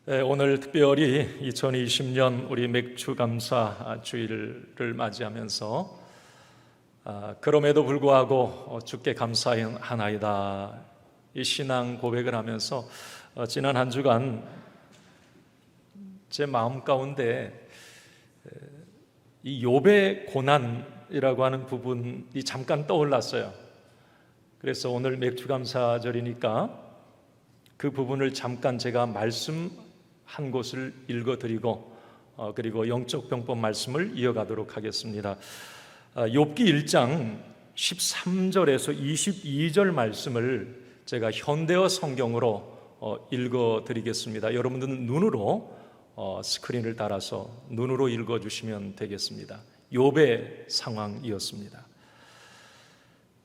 오늘 특별히 2020년 우리 맥주감사 주일을 맞이하면서 그럼에도 불구하고 주께 감사하나이다 이 신앙 고백을 하면서 지난 한 주간 제 마음 가운데 이 욥의 고난이라고 하는 부분이 잠깐 떠올랐어요. 그래서 오늘 맥주감사절이니까 그 부분을 잠깐 제가 말씀한 곳을 읽어드리고 그리고 영적 병법 말씀을 이어가도록 하겠습니다. 욥기 1장 13절에서 22절 말씀을 제가 현대어 성경으로 읽어드리겠습니다. 여러분들은 눈으로 스크린을 따라서 눈으로 읽어주시면 되겠습니다. 욥의 상황이었습니다.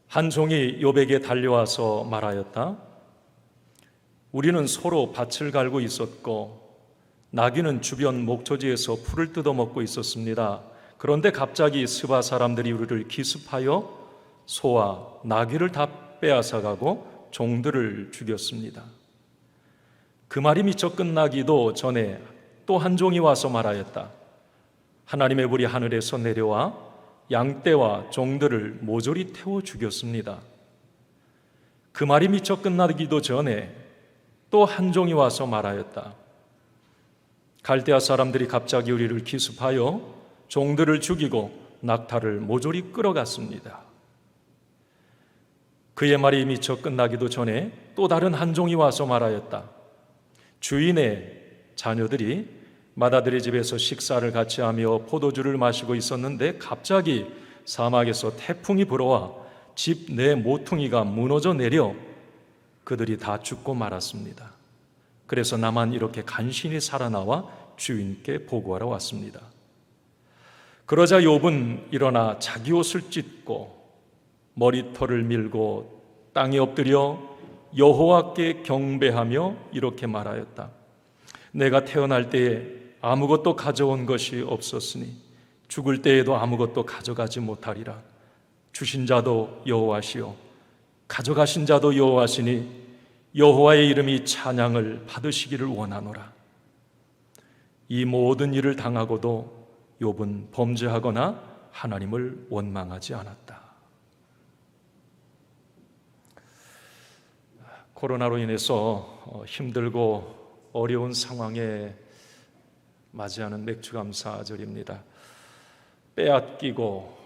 한 종이 욥에게 달려와서 말하였다. 우리는 서로 밭을 갈고 있었고 나귀는 주변 목초지에서 풀을 뜯어먹고 있었습니다. 그런데 갑자기 스바 사람들이 우리를 기습하여 소와 나귀를 다 빼앗아가고 종들을 죽였습니다. 그 말이 미처 끝나기도 전에 또 한 종이 와서 말하였다. 하나님의 불이 하늘에서 내려와 양떼와 종들을 모조리 태워 죽였습니다. 그 말이 미처 끝나기도 전에 또 한 종이 와서 말하였다. 갈대아 사람들이 갑자기 우리를 기습하여 종들을 죽이고 낙타를 모조리 끌어갔습니다. 그의 말이 미처 끝나기도 전에 또 다른 한 종이 와서 말하였다. 주인의 자녀들이 맏아들의 집에서 식사를 같이 하며 포도주를 마시고 있었는데 갑자기 사막에서 태풍이 불어와 집 내 모퉁이가 무너져 내려 그들이 다 죽고 말았습니다. 그래서 나만 이렇게 간신히 살아나와 주인께 보고하러 왔습니다. 그러자 욥은 일어나 자기 옷을 찢고 머리털을 밀고 땅에 엎드려 여호와께 경배하며 이렇게 말하였다. 내가 태어날 때에 아무것도 가져온 것이 없었으니 죽을 때에도 아무것도 가져가지 못하리라. 주신 자도 여호와시요 가져가신 자도 여호와시니 여호와의 이름이 찬양을 받으시기를 원하노라. 이 모든 일을 당하고도 욥은 범죄하거나 하나님을 원망하지 않았다. 코로나로 인해서 힘들고 어려운 상황에 맞이하는 맥주감사절입니다. 빼앗기고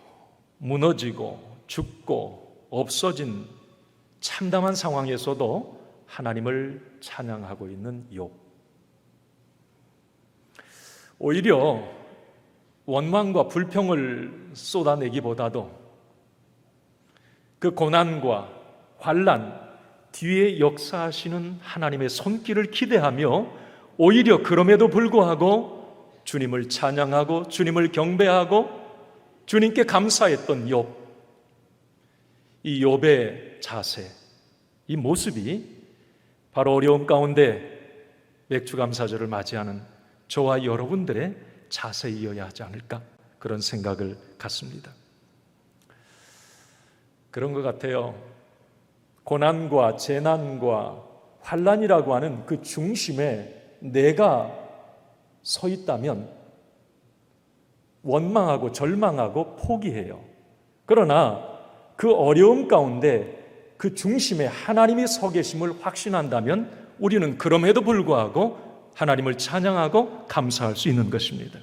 무너지고 죽고 없어진 참담한 상황에서도 하나님을 찬양하고 있는 욥. 오히려 원망과 불평을 쏟아내기보다도 그 고난과 환난 뒤에 역사하시는 하나님의 손길을 기대하며 오히려 그럼에도 불구하고 주님을 찬양하고 주님을 경배하고 주님께 감사했던 욥. 이 욥의 자세, 이 모습이 바로 어려움 가운데 맥주감사절을 맞이하는 저와 여러분들의 자세이어야 하지 않을까 그런 생각을 갖습니다. 그런 것 같아요. 고난과 재난과 환난이라고 하는 그 중심에 내가 서 있다면 원망하고 절망하고 포기해요. 그러나 그 어려움 가운데 그 중심에 하나님이 서 계심을 확신한다면 우리는 그럼에도 불구하고 하나님을 찬양하고 감사할 수 있는 것입니다.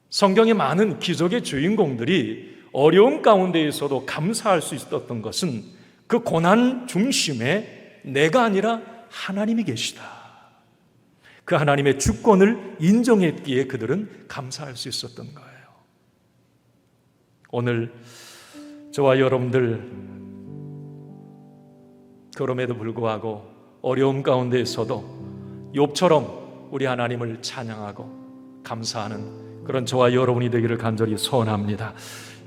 성경의 많은 기적의 주인공들이 어려움 가운데에서도 감사할 수 있었던 것은 그 고난 중심에 내가 아니라 하나님이 계시다. 그 하나님의 주권을 인정했기에 그들은 감사할 수 있었던 거예요. 오늘 저와 여러분들 그럼에도 불구하고 어려움 가운데에서도 욥처럼 우리 하나님을 찬양하고 감사하는 그런 저와 여러분이 되기를 간절히 소원합니다.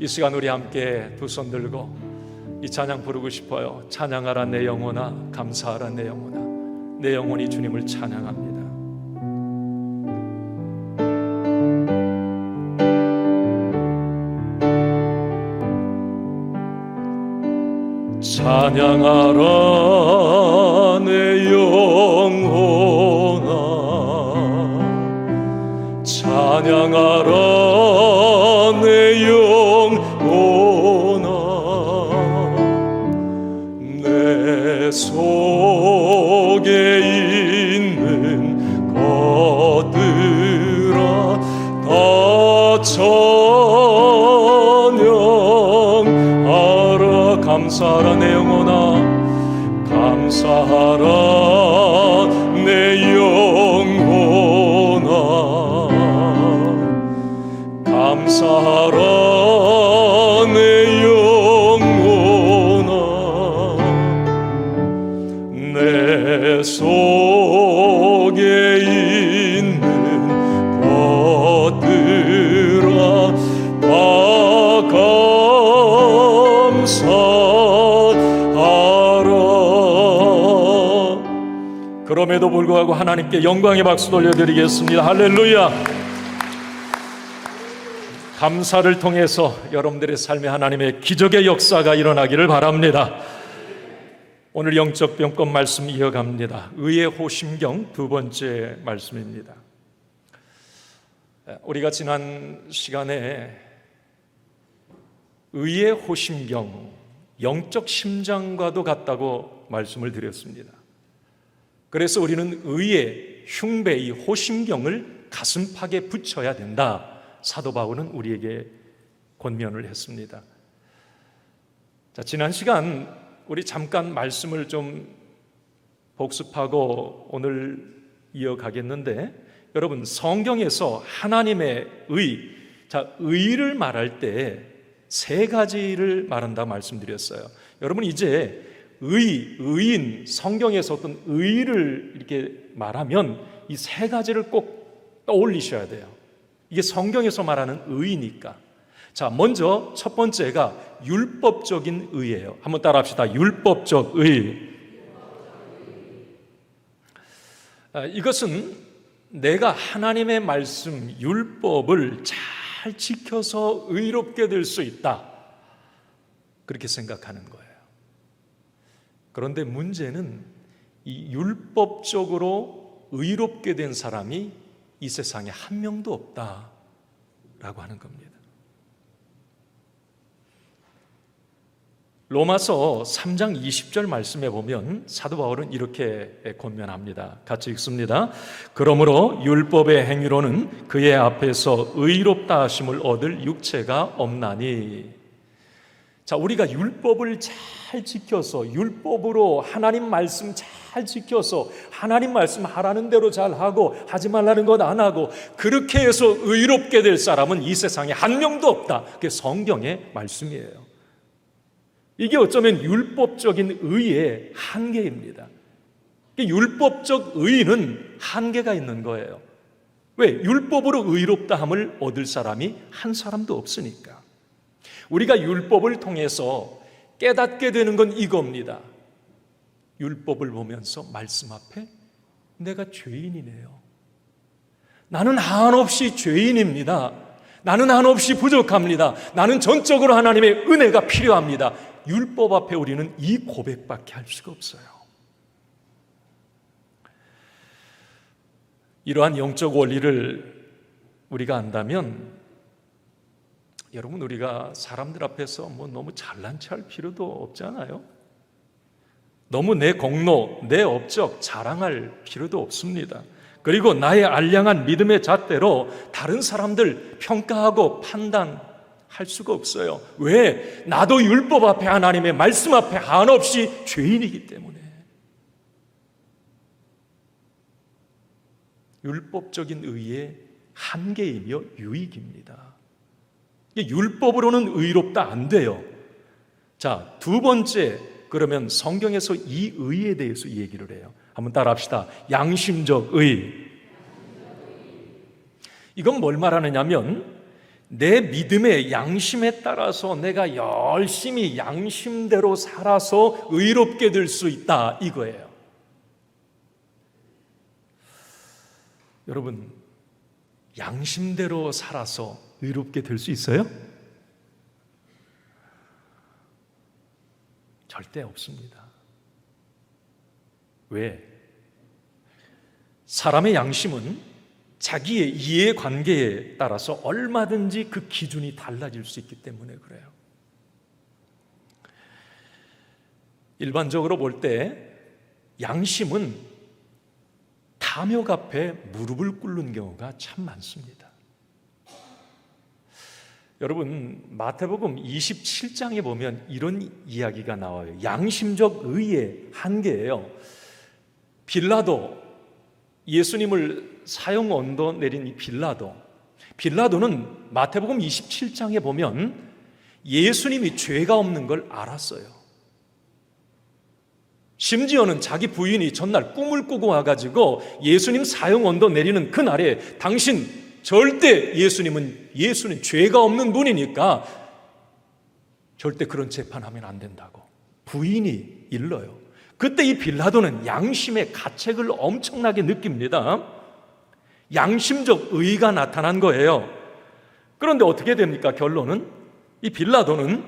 이 시간 우리 함께 두 손 들고 이 찬양 부르고 싶어요. 찬양하라 내 영혼아, 감사하라 내 영혼아. 내 영혼이 주님을 찬양합니다. 찬양하라 내 영혼아, 찬양하라 내 영혼아. 내 속에 있는 것들아 다 찬양하라. 감사하라 내 영혼아, 감사하라 내 영혼아, 감사하라 내 영혼아. 내 속에 있는 것들아 다 감사하라. 그럼에도 불구하고 하나님께 영광의 박수 돌려드리겠습니다. 할렐루야. 감사를 통해서 여러분들의 삶에 하나님의 기적의 역사가 일어나기를 바랍니다. 오늘 영적 병법 말씀 이어갑니다. 의의 호심경 두 번째 말씀입니다. 우리가 지난 시간에 의의 호심경, 영적 심장과도 같다고 말씀을 드렸습니다. 그래서 우리는 의의 흉배, 이 호심경을 가슴팍에 붙여야 된다. 사도 바울은 우리에게 권면을 했습니다. 자, 지난 시간 우리 잠깐 말씀을 좀 복습하고 오늘 이어가겠는데, 여러분 성경에서 하나님의 의, 자, 의를 말할 때 세 가지를 말한다 말씀드렸어요. 여러분 이제 의인, 성경에서 어떤 의를 이렇게 말하면 이 세 가지를 꼭 떠올리셔야 돼요. 이게 성경에서 말하는 의니까. 자, 먼저 첫 번째가 율법적인 의예요. 한번 따라합시다. 율법적 의. 이것은 내가 하나님의 말씀, 율법을 잘 지켜서 의롭게 될 수 있다, 그렇게 생각하는 거예요. 그런데 문제는 이 율법적으로 의롭게 된 사람이 이 세상에 한 명도 없다라고 하는 겁니다. 로마서 3장 20절 말씀에 보면 사도 바울은 이렇게 권면합니다. 같이 읽습니다. 그러므로 율법의 행위로는 그의 앞에서 의롭다 하심을 얻을 육체가 없나니. 자, 우리가 율법을 잘 지켜서, 율법으로 하나님 말씀 잘 지켜서 하나님 말씀 하라는 대로 잘 하고 하지 말라는 것 안 하고 그렇게 해서 의롭게 될 사람은 이 세상에 한 명도 없다. 그게 성경의 말씀이에요. 이게 어쩌면 율법적인 의의 한계입니다. 율법적 의는 한계가 있는 거예요. 왜? 율법으로 의롭다함을 얻을 사람이 한 사람도 없으니까. 우리가 율법을 통해서 깨닫게 되는 건 이겁니다. 율법을 보면서 말씀 앞에 내가 죄인이네요. 나는 한없이 죄인입니다. 나는 한없이 부족합니다. 나는 전적으로 하나님의 은혜가 필요합니다. 율법 앞에 우리는 이 고백밖에 할 수가 없어요. 이러한 영적 원리를 우리가 안다면, 여러분 우리가 사람들 앞에서 너무 잘난 체 할 필요도 없잖아요. 너무 내 공로, 내 업적 자랑할 필요도 없습니다. 그리고 나의 알량한 믿음의 잣대로 다른 사람들 평가하고 판단할 수가 없어요. 왜? 나도 율법 앞에, 하나님의 말씀 앞에 한없이 죄인이기 때문에. 율법적인 의의 한계이며 유익입니다. 율법으로는 의롭다 안 돼요. 자, 두 번째, 그러면 성경에서 이 의에 대해서 얘기를 해요. 한번 따라합시다. 양심적 의. 이건 뭘 말하느냐면 내 믿음의 양심에 따라서 내가 열심히 양심대로 살아서 의롭게 될 수 있다, 이거예요. 여러분, 양심대로 살아서 의롭게 될 수 있어요? 절대 없습니다. 왜? 사람의 양심은 자기의 이해관계에 따라서 얼마든지 그 기준이 달라질 수 있기 때문에 그래요. 일반적으로 볼 때 양심은 탐욕 앞에 무릎을 꿇는 경우가 참 많습니다. 여러분, 마태복음 27장에 보면 이런 이야기가 나와요. 양심적 의의 한계예요. 빌라도, 예수님을 사형 언도 내린 이 빌라도는 마태복음 27장에 보면 예수님이 죄가 없는 걸 알았어요. 심지어는 자기 부인이 전날 꿈을 꾸고 와가지고 예수님 사형 언도 내리는 그날에 당신 절대 예수는 죄가 없는 분이니까 절대 그런 재판하면 안 된다고 부인이 일러요. 그때 이 빌라도는 양심의 가책을 엄청나게 느낍니다. 양심적 의가 나타난 거예요. 그런데 어떻게 됩니까? 결론은 이 빌라도는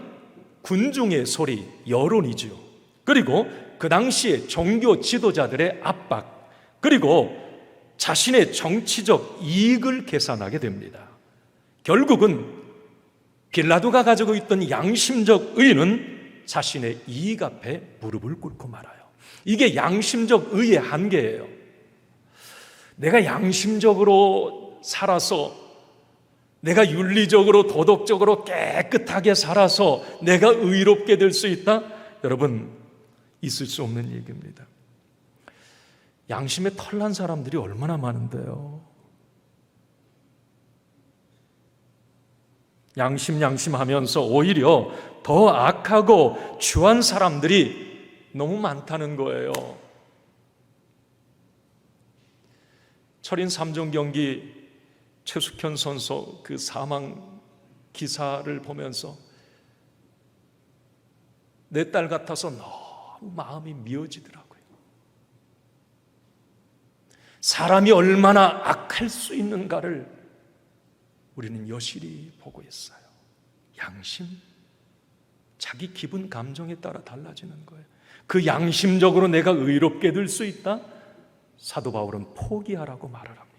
군중의 소리, 여론이죠. 그리고 그 당시에 종교 지도자들의 압박, 그리고 자신의 정치적 이익을 계산하게 됩니다. 결국은 빌라도가 가지고 있던 양심적 의는 자신의 이익 앞에 무릎을 꿇고 말아요. 이게 양심적 의의 한계예요. 내가 양심적으로 살아서, 내가 윤리적으로 도덕적으로 깨끗하게 살아서 내가 의롭게 될 수 있다? 여러분, 있을 수 없는 얘기입니다. 양심에 털난 사람들이 얼마나 많은데요. 양심하면서 오히려 더 악하고 추한 사람들이 너무 많다는 거예요. 철인 3종 경기 최숙현 선수 그 사망 기사를 보면서 내 딸 같아서 너무 마음이 미어지더라고요. 사람이 얼마나 악할 수 있는가를 우리는 여실히 보고 있어요. 양심, 자기 기분 감정에 따라 달라지는 거예요. 그 양심적으로 내가 의롭게 될 수 있다? 사도 바울은 포기하라고 말을 합니다.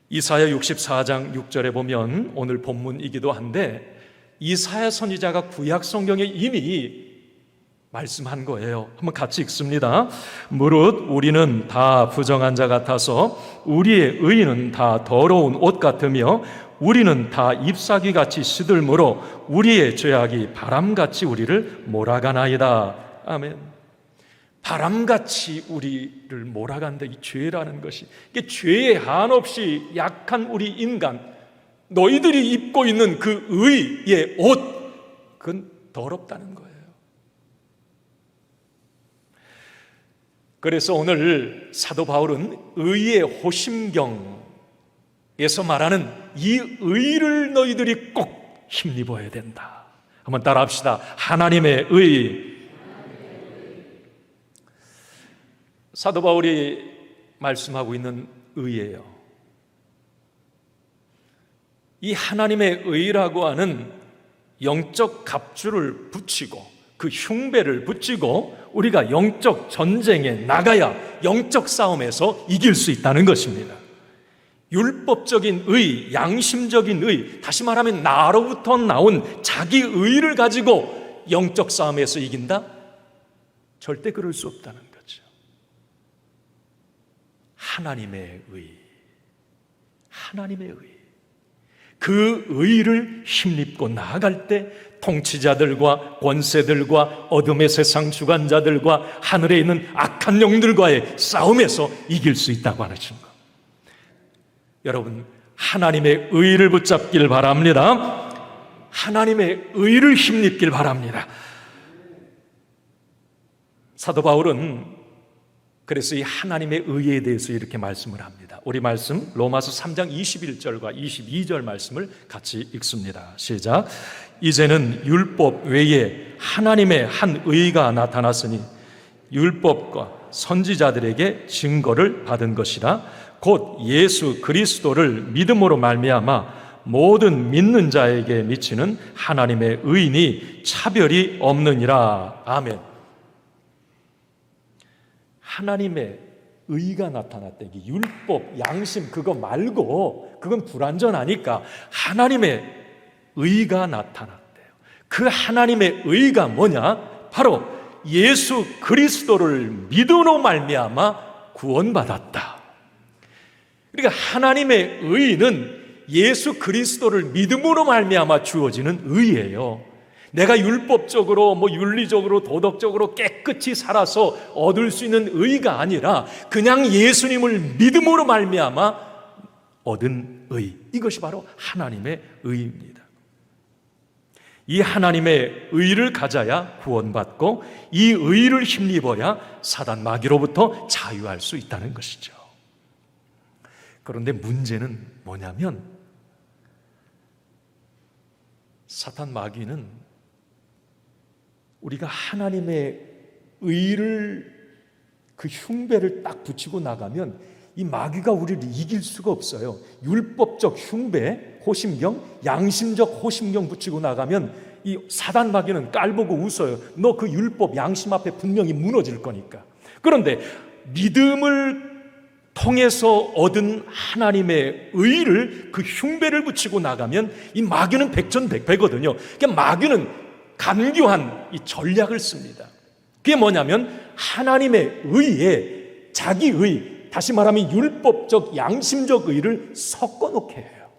이사야 64장 6절에 보면 오늘 본문이기도 한데 이사야 선지자가 구약 성경에 이미 말씀한 거예요. 한번 같이 읽습니다. 무릇 우리는 다 부정한 자 같아서 우리의 의는 다 더러운 옷 같으며 우리는 다 잎사귀같이 시들므로 우리의 죄악이 바람같이 우리를 몰아가나이다. 아멘. 바람같이 우리를 몰아간다. 이 죄라는 것이, 이게 죄에 한없이 약한 우리 인간, 너희들이 입고 있는 그 의의 옷, 그건 더럽다는 거예요. 그래서 오늘 사도 바울은 의의 호심경에서 말하는 이 의를 너희들이 꼭 힘입어야 된다. 한번 따라합시다. 하나님의 의. 사도 바울이 말씀하고 있는 의예요. 이 하나님의 의라고 하는 영적 갑주를 붙이고 그 흉배를 붙이고 우리가 영적 전쟁에 나가야 영적 싸움에서 이길 수 있다는 것입니다. 율법적인 의, 양심적인 의, 다시 말하면 나로부터 나온 자기 의를 가지고 영적 싸움에서 이긴다? 절대 그럴 수 없다는 거죠. 하나님의 의, 하나님의 의, 그 의를 힘입고 나아갈 때 통치자들과 권세들과 어둠의 세상 주관자들과 하늘에 있는 악한 영들과의 싸움에서 이길 수 있다고 하는 것. 여러분, 하나님의 의를 붙잡길 바랍니다. 하나님의 의를 힘입길 바랍니다. 사도 바울은 그래서 이 하나님의 의에 대해서 이렇게 말씀을 합니다. 우리 말씀 로마서 3장 21절과 22절 말씀을 같이 읽습니다. 시작. 이제는 율법 외에 하나님의 한 의가 나타났으니 율법과 선지자들에게 증거를 받은 것이라 곧 예수 그리스도를 믿음으로 말미암아 모든 믿는 자에게 미치는 하나님의 의인이 차별이 없느니라. 아멘. 하나님의 의가 나타났다. 이게 율법, 양심 그거 말고 그건 불완전하니까 하나님의 의가 나타났대요. 그 하나님의 의가 뭐냐? 바로 예수 그리스도를 믿음으로 말미암아 구원받았다. 그러니까 하나님의 의는 예수 그리스도를 믿음으로 말미암아 주어지는 의예요. 내가 율법적으로 윤리적으로 도덕적으로 깨끗이 살아서 얻을 수 있는 의가 아니라 그냥 예수님을 믿음으로 말미암아 얻은 의, 이것이 바로 하나님의 의입니다. 이 하나님의 의를 가져야 구원받고 이 의를 힘입어야 사단 마귀로부터 자유할 수 있다는 것이죠. 그런데 문제는 뭐냐면 사단 마귀는 우리가 하나님의 의를 그 흉배를 딱 붙이고 나가면 이 마귀가 우리를 이길 수가 없어요. 율법적 흉배, 호심경, 양심적 호심경 붙이고 나가면 이 사단 마귀는 깔보고 웃어요. 너 그 율법, 양심 앞에 분명히 무너질 거니까. 그런데 믿음을 통해서 얻은 하나님의 의를 그 흉배를 붙이고 나가면 이 마귀는 백전백패거든요. 그러니까 마귀는 간교한 이 전략을 씁니다. 그게 뭐냐면 하나님의 의에 자기 의, 다시 말하면 율법적 양심적 의를 섞어 놓게 해요.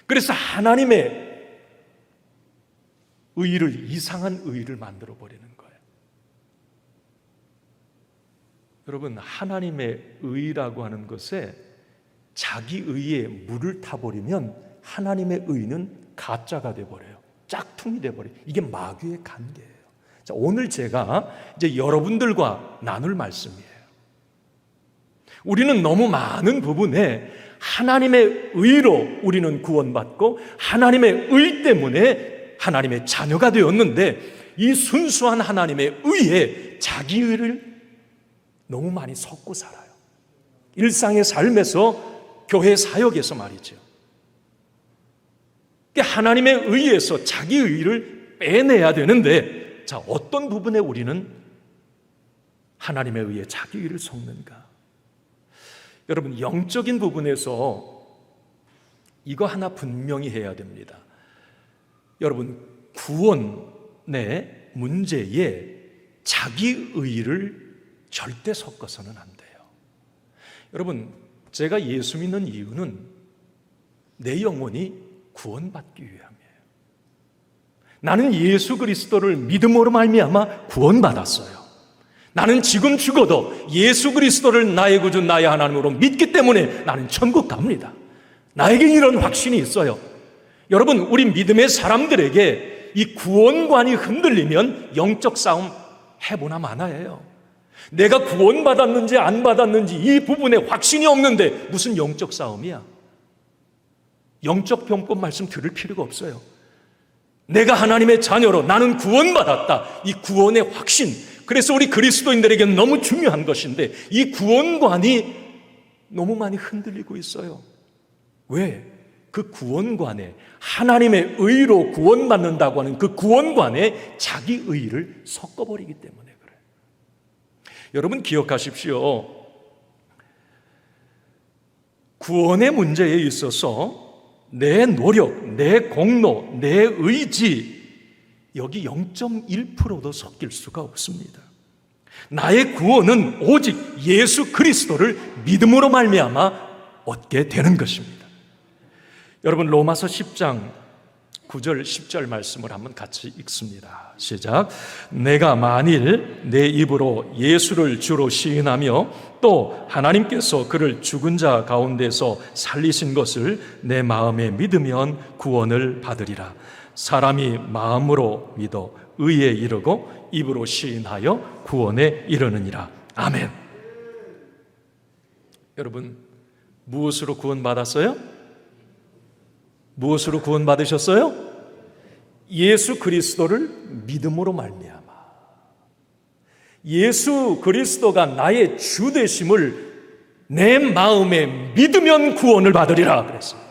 그래서 하나님의 의를 이상한 의를 만들어 버리는 거예요. 여러분, 하나님의 의라고 하는 것에 자기 의에 물을 타버리면 하나님의 의는 가짜가 돼버려요. 짝퉁이 돼버려요. 이게 마귀의 관계예요. 자, 오늘 제가 이제 여러분들과 나눌 말씀이에요. 우리는 너무 많은 부분에 하나님의 의로 우리는 구원받고 하나님의 의 때문에 하나님의 자녀가 되었는데 이 순수한 하나님의 의에 자기 의를 너무 많이 섞고 살아요. 일상의 삶에서, 교회 사역에서 말이죠. 하나님의 의에서 자기 의를 빼내야 되는데, 자, 어떤 부분에 우리는 하나님의 의에 자기 의를 섞는가? 여러분, 영적인 부분에서 이거 하나 분명히 해야 됩니다. 여러분, 구원의 문제에 자기 의를 절대 섞어서는 안 돼요. 여러분, 제가 예수 믿는 이유는 내 영혼이 구원받기 위함이에요. 나는 예수 그리스도를 믿음으로 말미암아 구원받았어요. 나는 지금 죽어도 예수 그리스도를 나의 구주, 나의 하나님으로 믿기 때문에 나는 천국 갑니다. 나에게 이런 확신이 있어요. 여러분, 우리 믿음의 사람들에게 이 구원관이 흔들리면 영적 싸움 해보나 마나예요. 내가 구원받았는지 안 받았는지 이 부분에 확신이 없는데 무슨 영적 싸움이야? 영적 병법 말씀 들을 필요가 없어요. 내가 하나님의 자녀로 나는 구원받았다. 이 구원의 확신, 그래서 우리 그리스도인들에게는 너무 중요한 것인데 이 구원관이 너무 많이 흔들리고 있어요. 왜? 그 구원관에 하나님의 의로 구원받는다고 하는 그 구원관에 자기 의를 섞어버리기 때문에 그래요. 여러분 기억하십시오. 구원의 문제에 있어서 내 노력, 내 공로, 내 의지 여기 0.1%도 섞일 수가 없습니다. 나의 구원은 오직 예수 그리스도를 믿음으로 말미암아 얻게 되는 것입니다. 여러분 로마서 10장 9절 10절 말씀을 한번 같이 읽습니다. 시작. 내가 만일 내 입으로 예수를 주로 시인하며 또 하나님께서 그를 죽은 자 가운데서 살리신 것을 내 마음에 믿으면 구원을 받으리라. 사람이 마음으로 믿어 의에 이르고 입으로 시인하여 구원에 이르느니라. 아멘. 여러분 무엇으로 구원받았어요? 무엇으로 구원받으셨어요? 예수 그리스도를 믿음으로 말미암아. 예수 그리스도가 나의 주 되심을 내 마음에 믿으면 구원을 받으리라 그랬어요.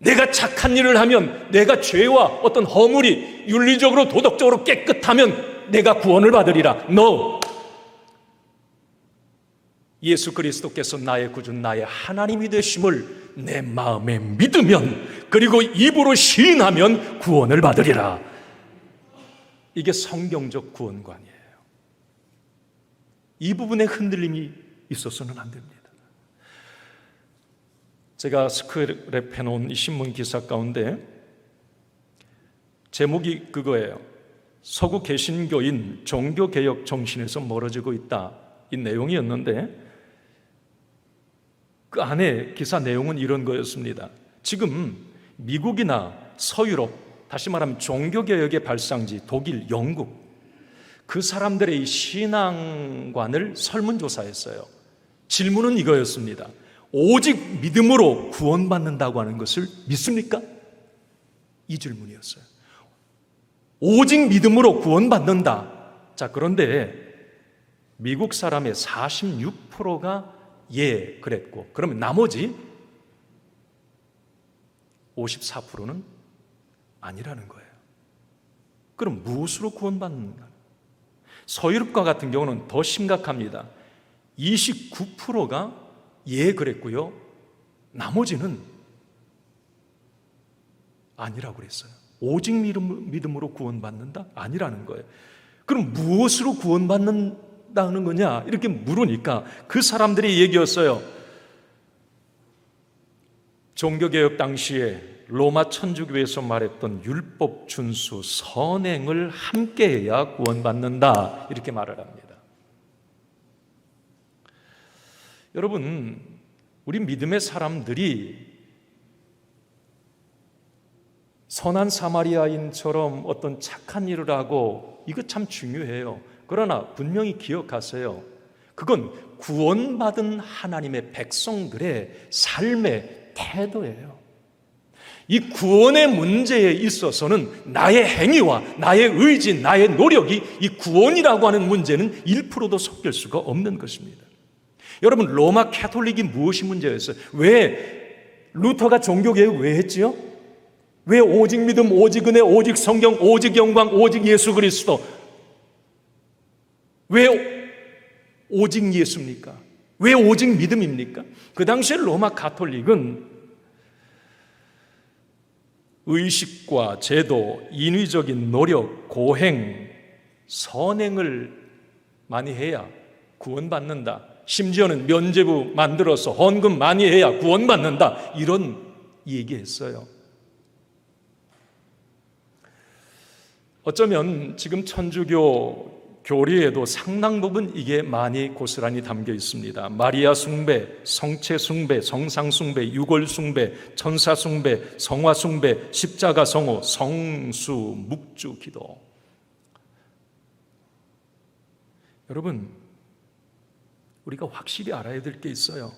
내가 착한 일을 하면, 내가 죄와 어떤 허물이 윤리적으로 도덕적으로 깨끗하면 내가 구원을 받으리라. No. 예수 그리스도께서 나의 구주, 나의 하나님이 되심을 내 마음에 믿으면, 그리고 입으로 시인하면 구원을 받으리라. 이게 성경적 구원관이에요. 이 부분에 흔들림이 있어서는 안 됩니다. 제가 스크랩 해놓은 이 신문 기사 가운데 제목이 그거예요. 서구 개신교인 종교개혁 정신에서 멀어지고 있다, 이 내용이었는데, 그 안에 기사 내용은 이런 거였습니다. 지금 미국이나 서유럽, 다시 말하면 종교개혁의 발상지 독일, 영국, 그 사람들의 이 신앙관을 설문조사했어요. 질문은 이거였습니다. 오직 믿음으로 구원받는다고 하는 것을 믿습니까? 이 질문이었어요. 오직 믿음으로 구원받는다. 자, 그런데 미국 사람의 46%가 예, 그랬고, 그러면 나머지 54%는 아니라는 거예요. 그럼 무엇으로 구원받는가? 서유럽과 같은 경우는 더 심각합니다. 29%가 예, 그랬고요. 나머지는 아니라고 그랬어요. 오직 믿음으로 구원받는다? 아니라는 거예요. 그럼 무엇으로 구원받는다는 거냐? 이렇게 물으니까 그 사람들의 얘기였어요. 종교개혁 당시에 로마 천주교에서 말했던 율법 준수, 선행을 함께해야 구원받는다, 이렇게 말을 합니다. 여러분, 우리 믿음의 사람들이 선한 사마리아인처럼 어떤 착한 일을 하고, 이거 참 중요해요. 그러나 분명히 기억하세요. 그건 구원받은 하나님의 백성들의 삶의 태도예요. 이 구원의 문제에 있어서는 나의 행위와 나의 의지, 나의 노력이, 이 구원이라고 하는 문제는 1%도 섞일 수가 없는 것입니다. 여러분, 로마 캐톨릭이 무엇이 문제였어요? 왜 루터가 종교개혁 왜 했지요? 왜 오직 믿음, 오직 은혜, 오직 성경, 오직 영광, 오직 예수 그리스도? 왜 오직 예수입니까? 왜 오직 믿음입니까? 그 당시에 로마 가톨릭은 의식과 제도, 인위적인 노력, 고행, 선행을 많이 해야 구원받는다. 심지어는 면죄부 만들어서 헌금 많이 해야 구원받는다, 이런 얘기했어요. 어쩌면 지금 천주교 교리에도 상당 부분 이게 많이 고스란히 담겨 있습니다. 마리아 숭배, 성체 숭배, 성상 숭배, 유골 숭배, 천사 숭배, 성화 숭배, 십자가 성호, 성수, 묵주 기도. 여러분, 우리가 확실히 알아야 될 게 있어요.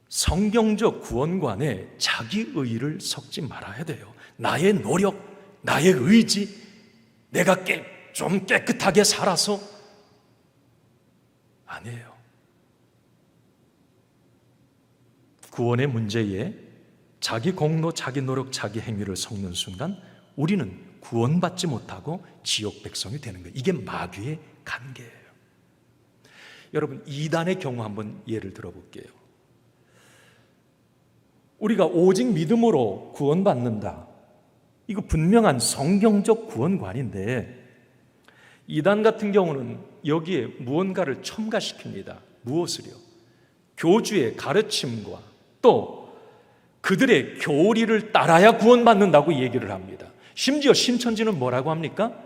성경적 구원관에 자기 의의를 섞지 말아야 돼요. 나의 노력, 나의 의지, 내가 좀 깨끗하게 살아서, 아니에요. 구원의 문제에 자기 공로, 자기 노력, 자기 행위를 섞는 순간 우리는 구원받지 못하고 지옥 백성이 되는 거예요. 이게 마귀의 관계예요. 여러분, 이단의 경우 한번 예를 들어볼게요. 우리가 오직 믿음으로 구원받는다, 이거 분명한 성경적 구원관인데, 이단 같은 경우는 여기에 무언가를 첨가시킵니다. 무엇을요? 교주의 가르침과 또 그들의 교리를 따라야 구원받는다고 얘기를 합니다. 심지어 신천지는 뭐라고 합니까?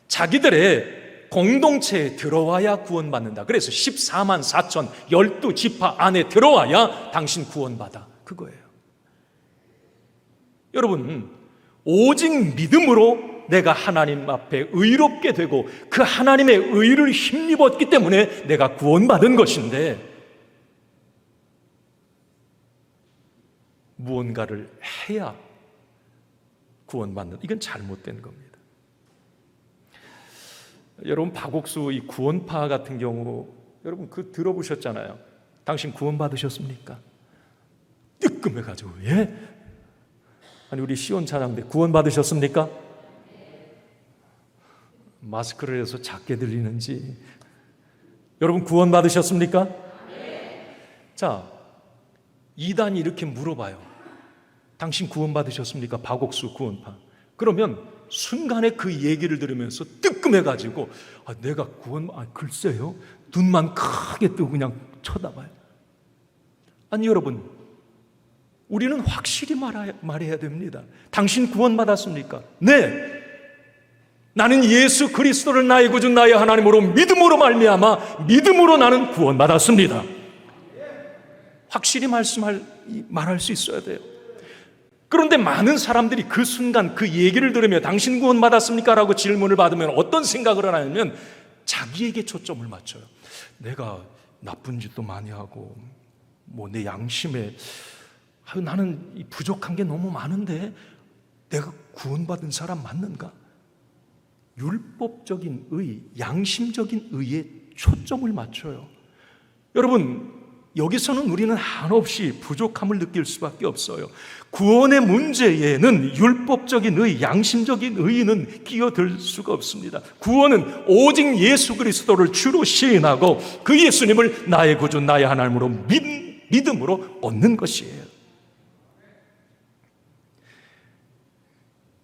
자기들의 공동체에 들어와야 구원받는다. 그래서 14만 4천 12지파 안에 들어와야 당신 구원받아, 그거예요. 여러분, 오직 믿음으로 내가 하나님 앞에 의롭게 되고 그 하나님의 의를 힘입었기 때문에 내가 구원받은 것인데, 무언가를 해야 구원받는, 이건 잘못된 겁니다. 여러분, 박옥수 이 구원파 같은 경우 여러분 그 들어보셨잖아요. 당신 구원받으셨습니까? 뜨끔해가지고, 예? 아니 우리 시온 찬양대 구원 받으셨습니까? 마스크를 해서 작게 들리는지. 여러분 구원 받으셨습니까? 자, 이단이 이렇게 물어봐요. 당신 구원 받으셨습니까? 박옥수 구원파. 그러면 순간에 그 얘기를 들으면서 뜨끔해가지고 내가 글쎄요. 눈만 크게 뜨고 그냥 쳐다봐요. 아니 여러분, 우리는 확실히 말해야 됩니다. 당신 구원 받았습니까? 네. 나는 예수 그리스도를 나의 구주 나의 하나님으로 믿음으로 말미암아 믿음으로 나는 구원 받았습니다. 확실히 말할 수 있어야 돼요. 그런데 많은 사람들이 그 순간 그 얘기를 들으며 당신 구원 받았습니까? 라고 질문을 받으면 어떤 생각을 하냐면 자기에게 초점을 맞춰요. 내가 나쁜 짓도 많이 하고 내 양심에 나는 부족한 게 너무 많은데 내가 구원받은 사람 맞는가? 율법적인 의, 양심적인 의에 초점을 맞춰요. 여러분, 여기서는 우리는 한없이 부족함을 느낄 수밖에 없어요. 구원의 문제에는 율법적인 의, 양심적인 의는 끼어들 수가 없습니다. 구원은 오직 예수 그리스도를 주로 시인하고 그 예수님을 나의 구주, 나의 하나님으로 믿음으로 얻는 것이에요.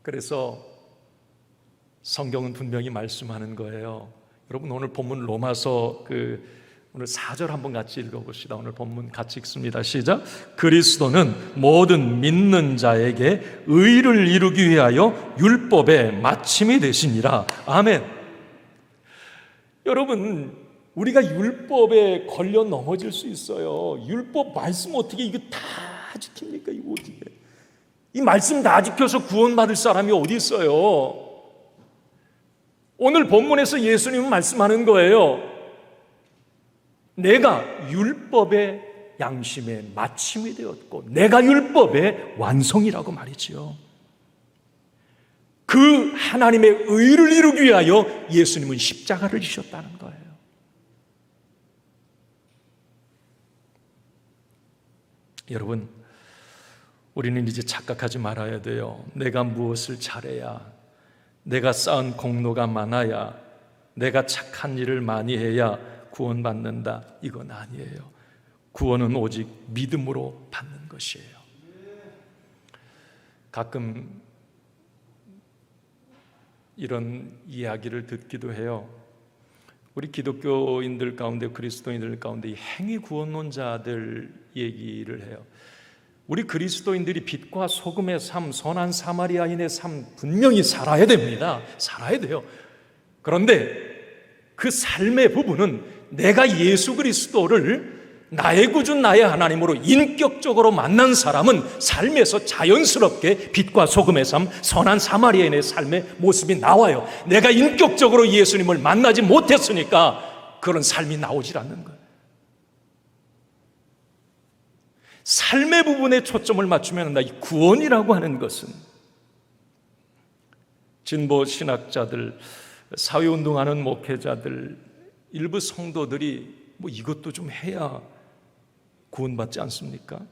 그래서 성경은 분명히 말씀하는 거예요. 여러분 오늘 본문 로마서 오늘 4절 한번 같이 읽어봅시다. 오늘 본문 같이 읽습니다. 시작. 그리스도는 모든 믿는 자에게 의를 이루기 위하여 율법의 마침이 되시니라. 아멘. 여러분, 우리가 율법에 걸려 넘어질 수 있어요. 율법 말씀 어떻게 이거 다 지킵니까? 이거 어떻게? 이 말씀 다 지켜서 구원받을 사람이 어디 있어요? 오늘 본문에서 예수님은 말씀하는 거예요. 내가 율법의 양심의 마침이 되었고 내가 율법의 완성이라고 말이지요. 그 하나님의 의를 이루기 위하여 예수님은 십자가를 지셨다는 거예요. 여러분, 우리는 이제 착각하지 말아야 돼요. 내가 무엇을 잘해야, 내가 쌓은 공로가 많아야, 내가 착한 일을 많이 해야 구원받는다. 이건 아니에요. 구원은 오직 믿음으로 받는 것이에요. 가끔 이런 이야기를 듣기도 해요. 우리 기독교인들 가운데, 그리스도인들 가운데 이 행위 구원론자들 얘기를 해요. 우리 그리스도인들이 빛과 소금의 삶, 선한 사마리아인의 삶 분명히 살아야 됩니다. 살아야 돼요. 그런데 그 삶의 부분은 내가 예수 그리스도를 나의 구주 나의 하나님으로 인격적으로 만난 사람은 삶에서 자연스럽게 빛과 소금의 삶, 선한 사마리아인의 삶의 모습이 나와요. 내가 인격적으로 예수님을 만나지 못했으니까 그런 삶이 나오질 않는 거예요. 삶의 부분에 초점을 맞추면 이 구원이라고 하는 것은 진보 신학자들, 사회운동하는 목회자들, 일부 성도들이 이것도 좀 해야 구원받지 않습니까?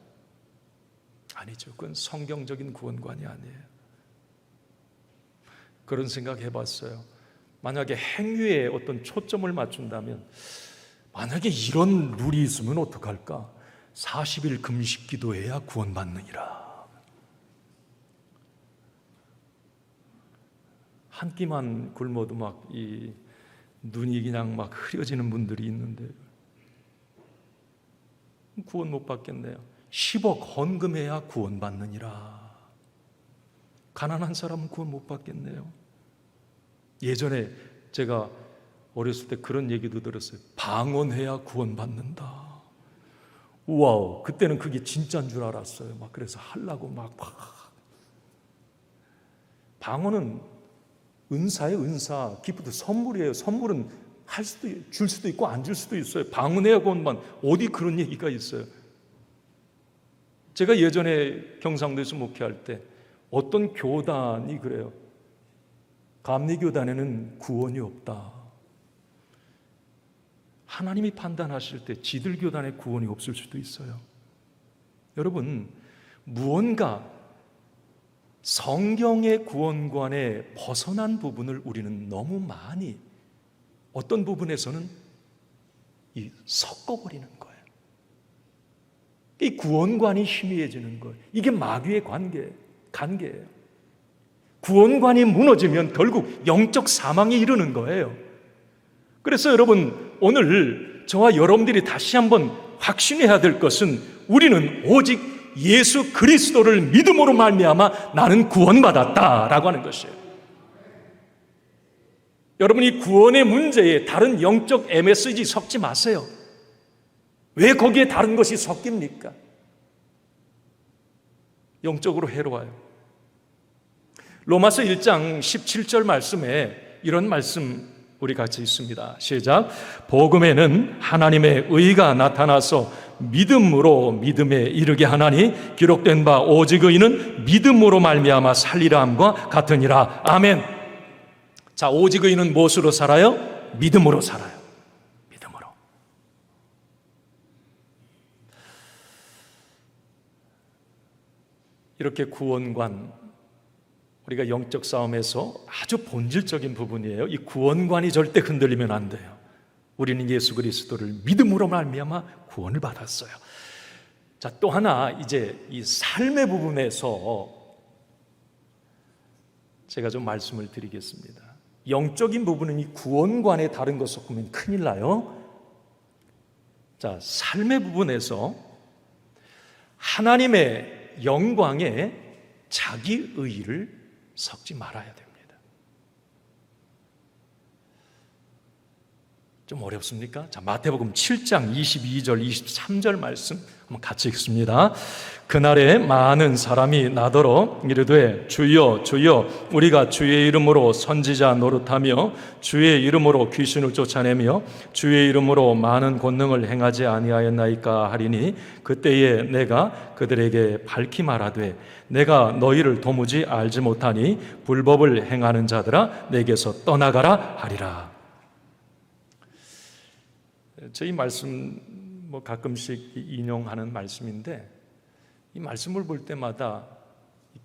아니죠. 그건 성경적인 구원관이 아니에요. 그런 생각 해봤어요. 만약에 행위에 어떤 초점을 맞춘다면, 만약에 이런 룰이 있으면 어떡할까? 40일 금식 기도해야 구원받느니라. 한 끼만 굶어도 눈이 그냥 흐려지는 분들이 있는데 구원 못 받겠네요. 10억 헌금해야 구원받느니라. 가난한 사람은 구원 못 받겠네요. 예전에 제가 어렸을 때 그런 얘기도 들었어요. 방언해야 구원받는다. 우와, 그때는 그게 진짜인 줄 알았어요. 그래서 하려고 방언은 은사예요, 은사. 기프트, 선물이에요. 선물은 줄 수도 있고 안 줄 수도 있어요. 방언해야 구원받. 어디 그런 얘기가 있어요? 제가 예전에 경상도에서 목회할 때 어떤 교단이 그래요. 감리교단에는 구원이 없다. 하나님이 판단하실 때 지들 교단에 구원이 없을 수도 있어요. 여러분, 무언가 성경의 구원관에 벗어난 부분을 우리는 너무 많이 어떤 부분에서는 섞어버리는 거예요. 이 구원관이 희미해지는 거예요. 이게 마귀의 관계예요. 구원관이 무너지면 결국 영적 사망에 이르는 거예요. 그래서 여러분, 오늘 저와 여러분들이 다시 한번 확신해야 될 것은 우리는 오직 예수 그리스도를 믿음으로 말미암아 나는 구원받았다라고 하는 것이에요. 여러분이 구원의 문제에 다른 영적 MSG 섞지 마세요. 왜 거기에 다른 것이 섞입니까? 영적으로 해로워요. 로마서 1장 17절 말씀에 이런 말씀 우리 같이 있습니다. 시작. 복음에는 하나님의 의가 나타나서 믿음으로 믿음에 이르게 하나니 기록된 바 오직 의인은 믿음으로 말미암아 살리라 함과 같으니라. 아멘. 자, 오직 의인은 무엇으로 살아요? 믿음으로 살아요. 믿음으로. 이렇게 구원관, 우리가 영적 싸움에서 아주 본질적인 부분이에요. 이 구원관이 절대 흔들리면 안 돼요. 우리는 예수 그리스도를 믿음으로 말미암아 구원을 받았어요. 자, 또 하나 이제 이 삶의 부분에서 제가 좀 말씀을 드리겠습니다. 영적인 부분은 이 구원관에 다른 것 섞으면 큰일 나요. 자, 삶의 부분에서 하나님의 영광에 자기 의의를 섞지 말아야 됩니다. 좀 어렵습니까? 자, 마태복음 7장 22절 23절 말씀 한번 같이 읽습니다. 그날에 많은 사람이 나더러 이르되 주여 주여 우리가 주의 이름으로 선지자 노릇하며 주의 이름으로 귀신을 쫓아내며 주의 이름으로 많은 권능을 행하지 아니하였나이까 하리니 그때에 내가 그들에게 밝히 말하되 내가 너희를 도무지 알지 못하니 불법을 행하는 자들아 내게서 떠나가라 하리라. 저희 말씀 가끔씩 인용하는 말씀인데 이 말씀을 볼 때마다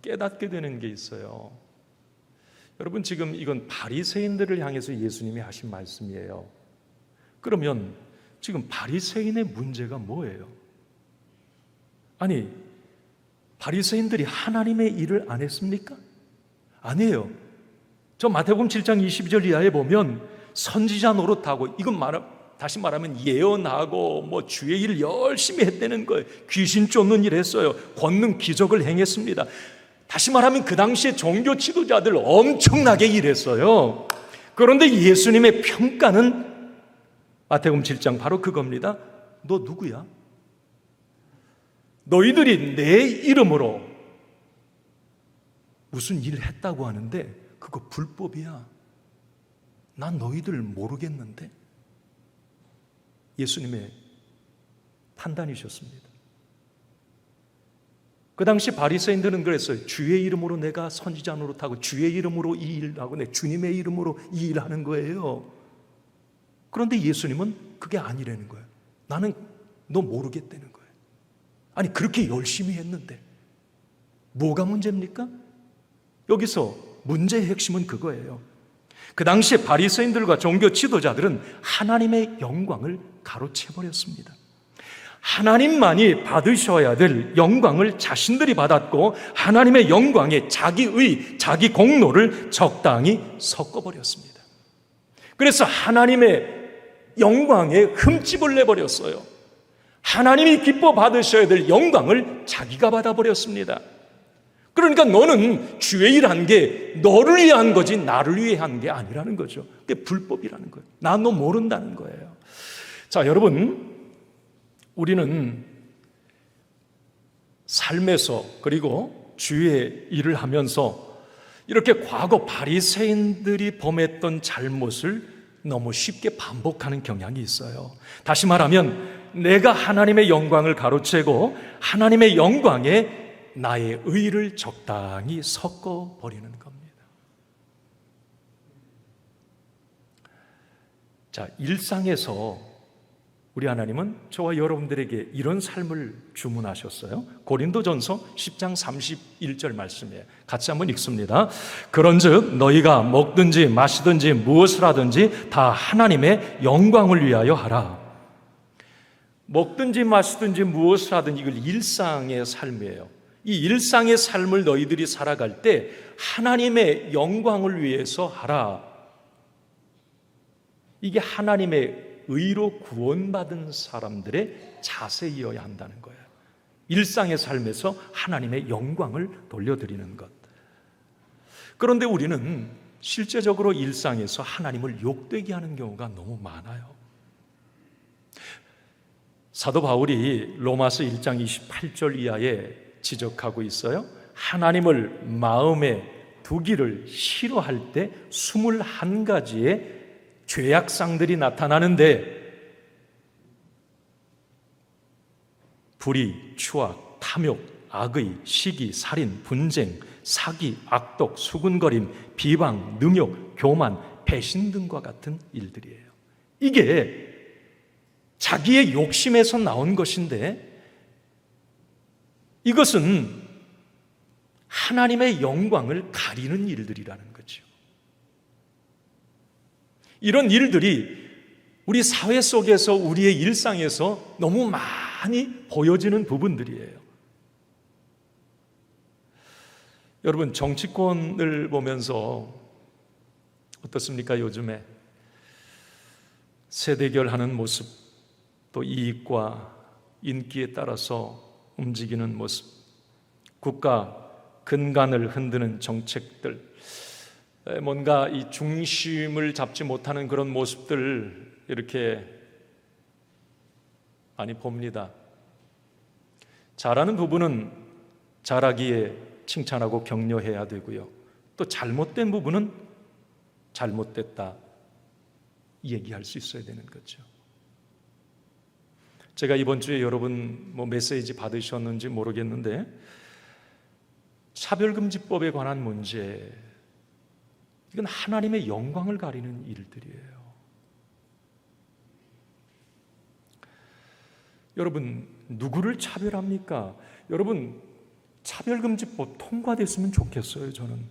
깨닫게 되는 게 있어요. 여러분, 지금 이건 바리새인들을 향해서 예수님이 하신 말씀이에요. 그러면 지금 바리새인의 문제가 뭐예요? 아니, 바리새인들이 하나님의 일을 안 했습니까? 아니에요. 저 마태복음 7장 22절 이하에 보면 선지자 노릇하고, 이건 다시 말하면 예언하고 주의 일 열심히 했다는 거예요. 귀신 쫓는 일 했어요. 권능 기적을 행했습니다. 다시 말하면 그 당시에 종교 지도자들 엄청나게 일했어요. 그런데 예수님의 평가는 마태복음 7장 바로 그겁니다. 너 누구야? 너희들이 내 이름으로 무슨 일을 했다고 하는데 그거 불법이야. 난 너희들 모르겠는데. 예수님의 판단이셨습니다. 그 당시 바리새인들은 그랬어요. 주의 이름으로 내가 선지자 노릇하고 주의 이름으로 이 일하고 내 주님의 이름으로 이 일하는 거예요. 그런데 예수님은 그게 아니라는 거예요. 나는 너 모르겠다는 거예요. 아니, 그렇게 열심히 했는데 뭐가 문제입니까? 여기서 문제의 핵심은 그거예요. 그 당시에 바리새인들과 종교 지도자들은 하나님의 영광을 가로채버렸습니다. 하나님만이 받으셔야 될 영광을 자신들이 받았고 하나님의 영광에 자기의 자기 공로를 적당히 섞어버렸습니다. 그래서 하나님의 영광에 흠집을 내버렸어요. 하나님이 기뻐 받으셔야 될 영광을 자기가 받아버렸습니다. 그러니까 너는 주의 일한 게 너를 위한 거지 나를 위해 한 게 아니라는 거죠. 그게 불법이라는 거예요. 나 너 모른다는 거예요. 자, 여러분, 우리는 삶에서 그리고 주의 일을 하면서 이렇게 과거 바리새인들이 범했던 잘못을 너무 쉽게 반복하는 경향이 있어요. 다시 말하면 내가 하나님의 영광을 가로채고 하나님의 영광에 나의 의를 적당히 섞어버리는 겁니다. 자, 일상에서 우리 하나님은 저와 여러분들에게 이런 삶을 주문하셨어요. 고린도전서 10장 31절 말씀이에요. 같이 한번 읽습니다. 그런즉 너희가 먹든지 마시든지 무엇을 하든지 다 하나님의 영광을 위하여 하라. 먹든지 마시든지 무엇을 하든지 이걸 일상의 삶이에요. 이 일상의 삶을 너희들이 살아갈 때 하나님의 영광을 위해서 하라. 이게 하나님의 의로 구원받은 사람들의 자세이어야 한다는 거예요. 일상의 삶에서 하나님의 영광을 돌려드리는 것. 그런데 우리는 실제적으로 일상에서 하나님을 욕되게 하는 경우가 너무 많아요. 사도 바울이 로마서 1장 28절 이하에 지적하고 있어요. 하나님을 마음에 두기를 싫어할 때 21가지의 죄악상들이 나타나는데 불의, 추악, 탐욕, 악의, 시기, 살인, 분쟁, 사기, 악독, 수군거림, 비방, 능욕, 교만, 배신 등과 같은 일들이에요. 이게 자기의 욕심에서 나온 것인데 이것은 하나님의 영광을 가리는 일들이라는 거죠. 이런 일들이 우리 사회 속에서 우리의 일상에서 너무 많이 보여지는 부분들이에요. 여러분, 정치권을 보면서 어떻습니까? 요즘에 세대결하는 모습, 또 이익과 인기에 따라서 움직이는 모습, 국가 근간을 흔드는 정책들, 뭔가 이 중심을 잡지 못하는 그런 모습들 이렇게 많이 봅니다. 잘하는 부분은 잘하기에 칭찬하고 격려해야 되고요. 또 잘못된 부분은 잘못됐다 얘기할 수 있어야 되는 거죠. 제가 이번 주에 여러분 메시지 받으셨는지 모르겠는데 차별금지법에 관한 문제, 이건 하나님의 영광을 가리는 일들이에요. 여러분, 누구를 차별합니까? 여러분, 차별금지법 통과됐으면 좋겠어요. 저는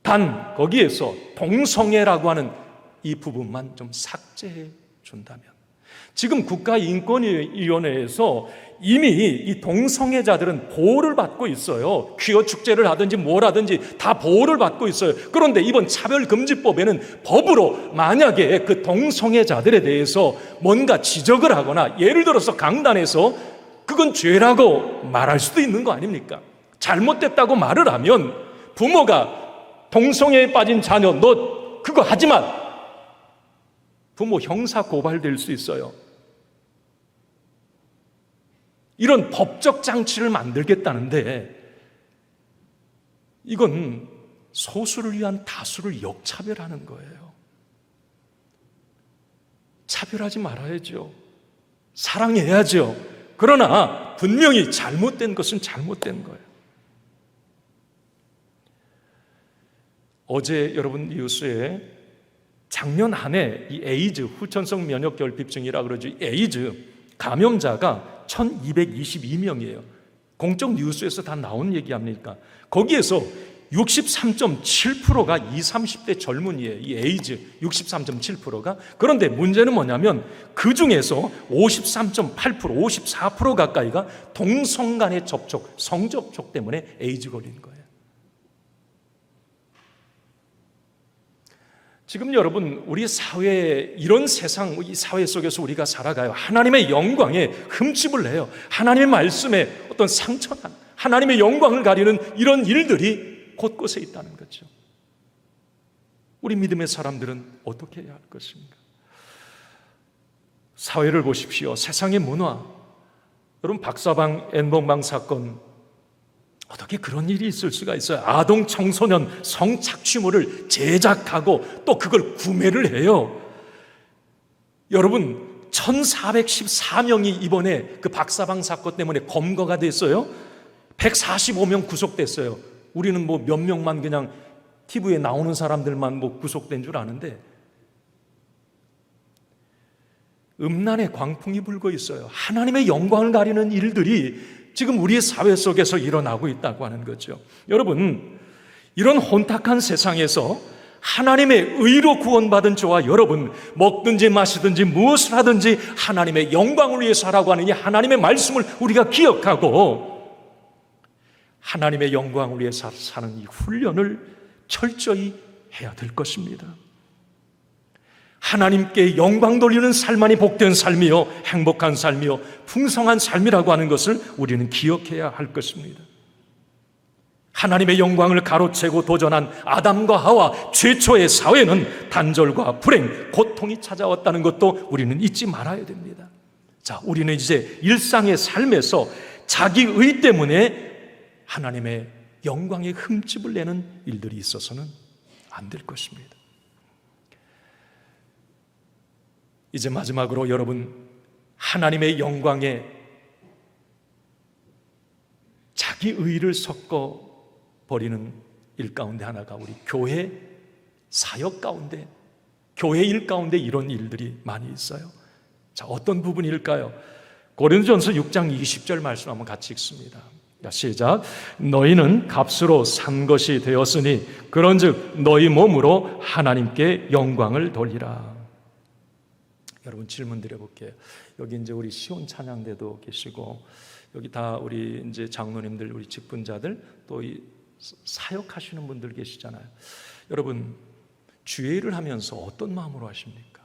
단 거기에서 동성애라고 하는 이 부분만 좀 삭제해 준다면. 지금 국가인권위원회에서 이미 이 동성애자들은 보호를 받고 있어요. 퀴어 축제를 하든지 뭘 하든지 다 보호를 받고 있어요. 그런데 이번 차별금지법에는 법으로 만약에 그 동성애자들에 대해서 뭔가 지적을 하거나 예를 들어서 강단에서 그건 죄라고 말할 수도 있는 거 아닙니까? 잘못됐다고 말을 하면 부모가 동성애에 빠진 자녀 너 그거 하지 마, 부모 형사 고발될 수 있어요. 이런 법적 장치를 만들겠다는데 이건 소수를 위한 다수를 역차별하는 거예요. 차별하지 말아야죠. 사랑해야죠. 그러나 분명히 잘못된 것은 잘못된 거예요. 어제 여러분 뉴스에 작년 한 해 이 에이즈, 후천성 면역결핍증이라 그러죠. 에이즈 감염자가 1222명이에요. 공적 뉴스에서 다 나온 얘기합니까? 거기에서 63.7%가 20, 30대 젊은이에요. 이 에이즈 63.7%가. 그런데 문제는 뭐냐면 그 중에서 53.8%, 54% 가까이가 동성 간의 접촉, 성접촉 때문에 에이즈 걸린 거예요. 지금 여러분, 우리 사회에 이런 세상, 이 사회 속에서 우리가 살아가요. 하나님의 영광에 흠집을 내요. 하나님의 말씀에 어떤 상처난, 하나님의 영광을 가리는 이런 일들이 곳곳에 있다는 거죠. 우리 믿음의 사람들은 어떻게 해야 할 것입니까? 사회를 보십시오. 세상의 문화. 여러분, 박사방, N번방 사건, 어떻게 그런 일이 있을 수가 있어요? 아동 청소년 성착취물을 제작하고 또 그걸 구매를 해요. 여러분, 1414명이 이번에 그 박사방 사건 때문에 검거가 됐어요. 145명 구속됐어요. 우리는 뭐 몇 명만 그냥 TV에 나오는 사람들만 뭐 구속된 줄 아는데, 음란의 광풍이 불고 있어요. 하나님의 영광을 가리는 일들이 지금 우리의 사회 속에서 일어나고 있다고 하는 거죠. 여러분, 이런 혼탁한 세상에서 하나님의 의로 구원받은 저와 여러분, 먹든지 마시든지 무엇을 하든지 하나님의 영광을 위해서 하라고 하는 이 하나님의 말씀을 우리가 기억하고 하나님의 영광을 위해서 사는 이 훈련을 철저히 해야 될 것입니다. 하나님께 영광 돌리는 삶만이 복된 삶이요, 행복한 삶이요, 풍성한 삶이라고 하는 것을 우리는 기억해야 할 것입니다. 하나님의 영광을 가로채고 도전한 아담과 하와 최초의 사회는 단절과 불행, 고통이 찾아왔다는 것도 우리는 잊지 말아야 됩니다. 자, 우리는 이제 일상의 삶에서 자기의 때문에 하나님의 영광의 흠집을 내는 일들이 있어서는 안 될 것입니다. 이제 마지막으로 여러분, 하나님의 영광에 자기 의를 섞어 버리는 일 가운데 하나가 우리 교회 사역 가운데, 교회 일 가운데 이런 일들이 많이 있어요. 자, 어떤 부분일까요? 고린도전서 6장 20절 말씀 한번 같이 읽습니다. 시작. 너희는 값으로 산 것이 되었으니 그런즉 너희 몸으로 하나님께 영광을 돌리라. 여러분, 질문 드려볼게요. 여기 이제 우리 시온 찬양대도 계시고 여기 다 우리 이제 장로님들, 우리 직분자들, 또 이 사역하시는 분들 계시잖아요. 여러분, 주일을 하면서 어떤 마음으로 하십니까?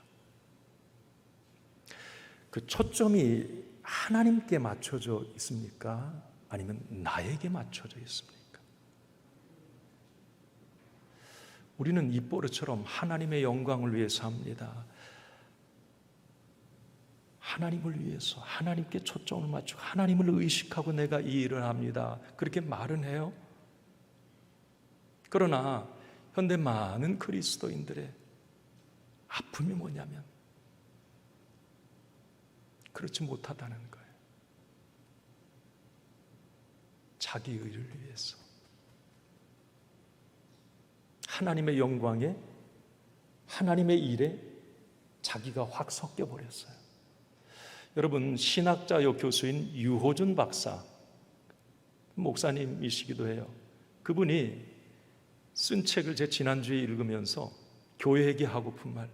그 초점이 하나님께 맞춰져 있습니까? 아니면 나에게 맞춰져 있습니까? 우리는 이 버릇처럼 하나님의 영광을 위해서 합니다. 하나님을 위해서, 하나님께 초점을 맞추고 하나님을 의식하고 내가 이 일을 합니다. 그렇게 말은 해요. 그러나 현대 많은 그리스도인들의 아픔이 뭐냐면 그렇지 못하다는 거예요. 자기 의를 위해서, 하나님의 영광에, 하나님의 일에 자기가 확 섞여 버렸어요. 여러분, 신학자요 교수인 유호준 박사, 목사님이시기도 해요. 그분이 쓴 책을 제 지난주에 읽으면서 교회에게 하고픈 말,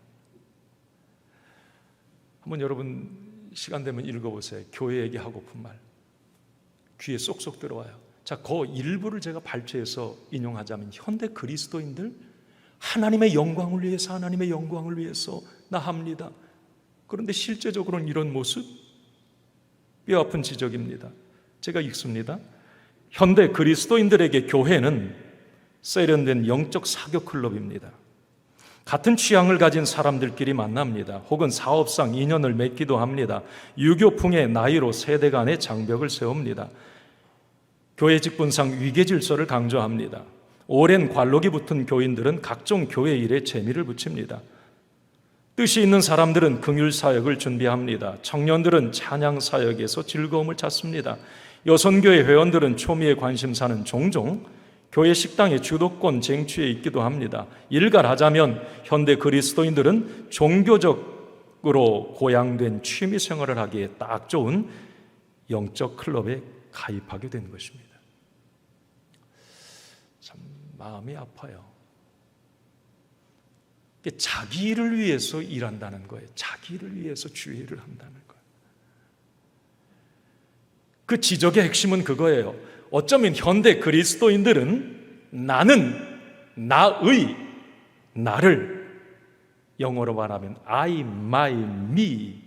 한번 여러분 시간 되면 읽어보세요. 교회에게 하고픈 말, 귀에 쏙쏙 들어와요. 자, 그 일부를 제가 발췌해서 인용하자면, 현대 그리스도인들 하나님의 영광을 위해서, 하나님의 영광을 위해서 나 합니다. 그런데 실제적으로는 이런 모습, 뼈아픈 지적입니다. 제가 읽습니다. 현대 그리스도인들에게 교회는 세련된 영적 사교 클럽입니다. 같은 취향을 가진 사람들끼리 만납니다. 혹은 사업상 인연을 맺기도 합니다. 유교풍의 나이로 세대 간의 장벽을 세웁니다. 교회 직분상 위계 질서를 강조합니다. 오랜 관록이 붙은 교인들은 각종 교회 일에 재미를 붙입니다. 뜻이 있는 사람들은 긍휼 사역을 준비합니다. 청년들은 찬양 사역에서 즐거움을 찾습니다. 여선교회 회원들은 초미의 관심사는 종종 교회 식당의 주도권 쟁취에 있기도 합니다. 일갈하자면 현대 그리스도인들은 종교적으로 고양된 취미 생활을 하기에 딱 좋은 영적 클럽에 가입하게 된 것입니다. 참 마음이 아파요. 자기 일을 위해서 일한다는 거예요. 자기 일을 위해서 주일을 한다는 거예요. 그 지적의 핵심은 그거예요. 어쩌면 현대 그리스도인들은 나는, 나의, 나를, 영어로 말하면 I, my, me,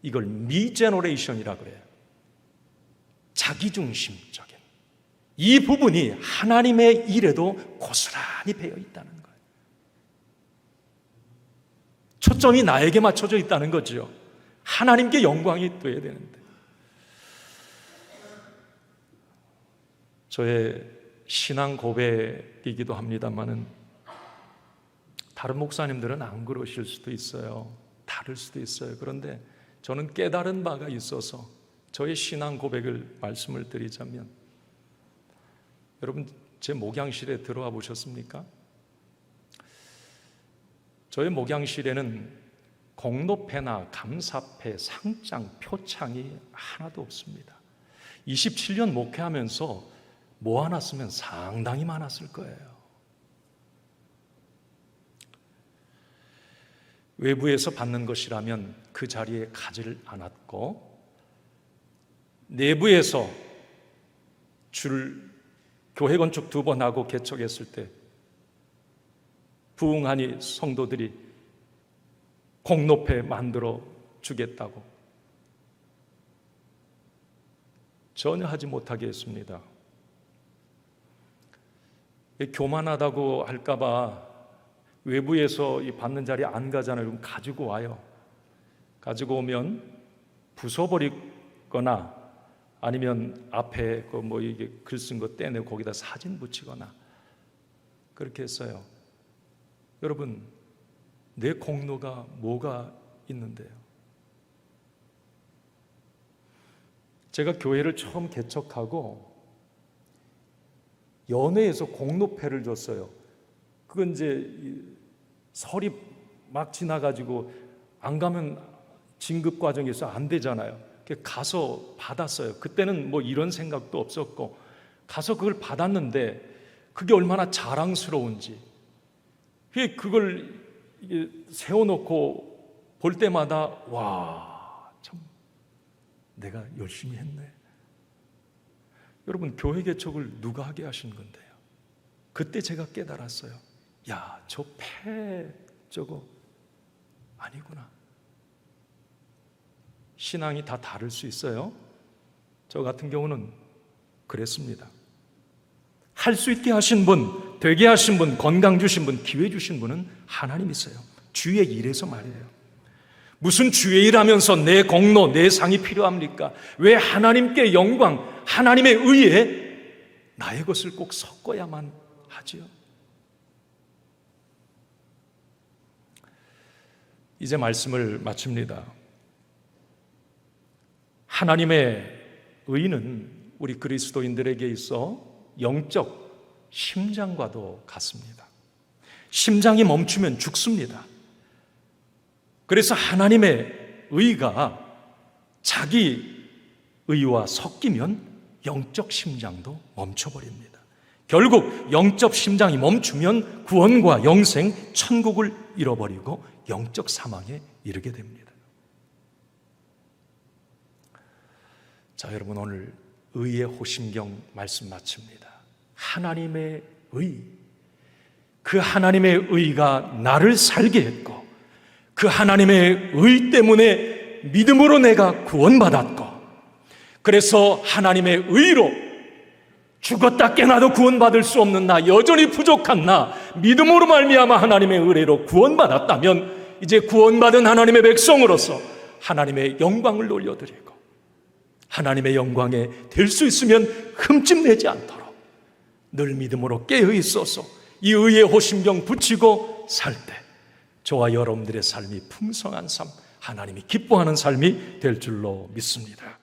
이걸 me generation이라고 그래요. 자기중심적인 이 부분이 하나님의 일에도 고스란히 배어 있다는 거예요. 초점이 나에게 맞춰져 있다는 거죠. 하나님께 영광이 돼야 되는데. 저의 신앙 고백이기도 합니다만은 다른 목사님들은 안 그러실 수도 있어요. 다를 수도 있어요. 그런데 저는 깨달은 바가 있어서 저의 신앙 고백을 말씀을 드리자면, 여러분 제 목양실에 들어와 보셨습니까? 저의 목양실에는 공로패나 감사패, 상장, 표창이 하나도 없습니다. 27년 목회하면서 뭐 하나 쓰면 상당히 많았을 거예요. 외부에서 받는 것이라면 그 자리에 가지를 않았고, 내부에서 교회 건축 2번 하고 개척했을 때 부흥하니 성도들이 공로패 만들어 주겠다고 전혀 하지 못하게 했습니다. 교만하다고 할까봐 외부에서 받는 자리에 안 가잖아요. 그럼 가지고 와요. 가지고 오면 부숴버리거나 아니면 앞에 이게 글 쓴 거 떼내고 거기다 사진 붙이거나 그렇게 했어요. 여러분, 내 공로가 뭐가 있는데요? 제가 교회를 처음 개척하고 연회에서 공로패를 줬어요. 그건 이제 설이 막 지나가지고 안 가면 진급 과정에서 안 되잖아요. 가서 받았어요. 그때는 이런 생각도 없었고 가서 그걸 받았는데 그게 얼마나 자랑스러운지, 그걸 세워놓고 볼 때마다 와, 참 내가 열심히 했네. 여러분, 교회 개척을 누가 하게 하신 건데요? 그때 제가 깨달았어요. 야, 저 패 저거 아니구나. 신앙이 다 다를 수 있어요. 저 같은 경우는 그랬습니다. 할 수 있게 하신 분, 되게 하신 분, 건강 주신 분, 기회 주신 분은 하나님이세요. 주의 일에서 말이에요. 무슨 주의 일하면서 내 공로, 내 상이 필요합니까? 왜 하나님께 영광, 하나님의 의에 나의 것을 꼭 섞어야만 하지요? 이제 말씀을 마칩니다. 하나님의 의는 우리 그리스도인들에게 있어 영적 심장과도 같습니다. 심장이 멈추면 죽습니다. 그래서 하나님의 의가 자기 의와 섞이면 영적 심장도 멈춰버립니다. 결국 영적 심장이 멈추면 구원과 영생, 천국을 잃어버리고 영적 사망에 이르게 됩니다. 자, 여러분, 오늘 의의 호심경 말씀 마칩니다. 하나님의 의, 그 하나님의 의가 나를 살게 했고 그 하나님의 의 때문에 믿음으로 내가 구원받았고, 그래서 하나님의 의로 죽었다 깨나도 구원받을 수 없는 나, 여전히 부족한 나, 믿음으로 말미암아 하나님의 은혜로 구원받았다면 이제 구원받은 하나님의 백성으로서 하나님의 영광을 돌려드리고 하나님의 영광에 될 수 있으면 흠집내지 않도록 늘 믿음으로 깨어 있어서 이 의의 호심경 붙이고 살 때 저와 여러분들의 삶이 풍성한 삶, 하나님이 기뻐하는 삶이 될 줄로 믿습니다.